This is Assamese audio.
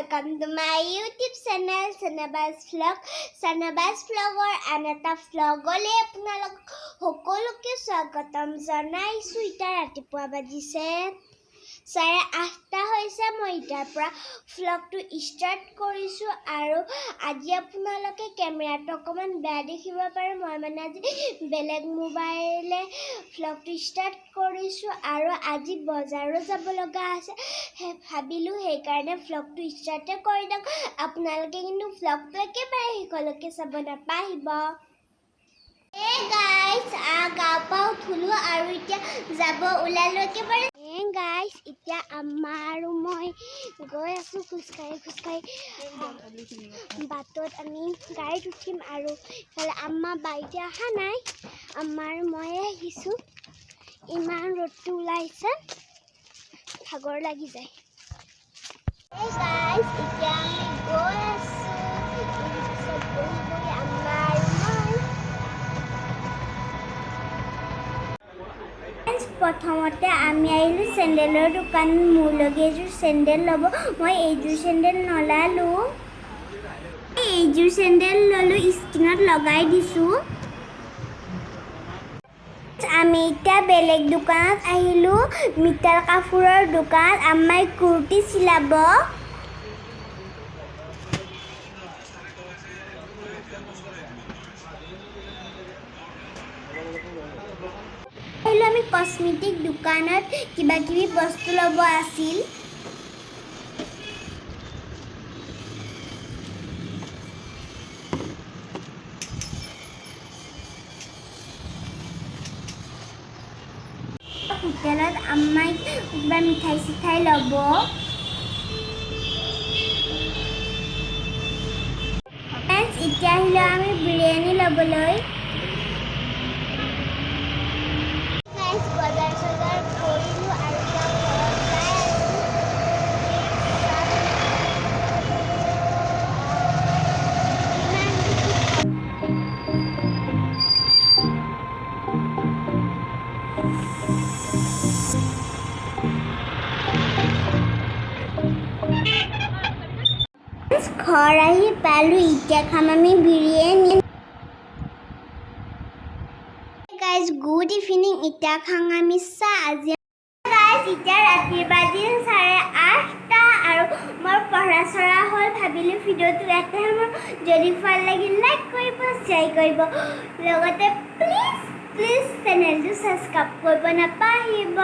welcome to my YouTube channel Sanabas Vlog. Sanabas Vlogৰ আন এটা vlogলৈ আপোনালোক সকলোকে স্বাগতম জনাইছো। ইটা ৰাতিপুৱা বাজিছে 8:30 হৈছে। মই ইটাৰ পৰা vlogটো ষ্টাৰ্ট কৰিছো আৰু আজি আপোনালোকে কেমেৰাটো অকমান বেয়া দেখিব পাৰে। মই মানে আজি বেলেগ মোবাইলে vlogটো ষ্টাৰ্ট কৰিছো আৰু আজি বজাৰো যাব লগা আছে। ভাবিলো সেইকাৰণে vlogটো ষ্টাৰ্ট কৰি দিওঁ। আপোনালোকে কিন্তু vlogটো একেবাৰে শেষলৈকে চাব নাপাহিব। Hey guys, গাঁও পৰা উঠিলো আৰু এতিয়া যাব ওলালো একেবাৰে। Hey guys, এতিয়া আম্মা আৰু মই গৈ আছো খোজকাঢ়ি বাটত আমি গাড়ীত উঠিম আৰু ইফালে আম্মা বাইতে অহা নাই। আম্মা আৰু ময়ে আহিছো। ইমান ৰ'দটো ওলাইছে ভাগৰ লাগি যায়। Hey guys, এতিয়া আমি গৈ আছো আম্মা আৰু মই। প্ৰথমতে আমি আহিলো চেণ্ডেলৰ দোকান। মোৰ লগে এযোৰ চেণ্ডেল ল'ব। মই এইযোৰ চেণ্ডেল নলালো। এইযোৰ চেণ্ডেল ল'লো, স্কিনত লগাই দিছো। আমি এতিয়া বেলেগ দোকানত আহিলো, মিটাৰ কাপোৰৰ দোকান। আম্মাই কুৰ্তি চিলাব। আহিলো আমি কসমেটিক দোকানত, কিবা কিবি বস্তু ল'ব আছিল। হোটেলত আম্মাই কিবা মিঠাই চিঠাই ল'ব। এতিয়া আহিলো আমি বিৰিয়ানী ল'বলৈ। বজাৰ চজাৰ কৰিলো আৰু ঘৰ আহি পালো। এতিয়া খাম আমি বিৰিয়ানী। Guys good evening. এতিয়া খাওঁ আমি চাহ। আজি গাইজ এতিয়া ৰাতিৰ বাজিল 8:30 আৰু মোৰ পঢ়া চৰা হ'ল। ভাবিলো ভিডিঅ'টো এটা মোৰ যদি ভাল লাগিল লাইক কৰিব, শ্বেয়াৰ কৰিব, লগতে প্লিজ চেনেলটো ছাবস্ক্ৰাইব কৰিব নাপাহৰিব।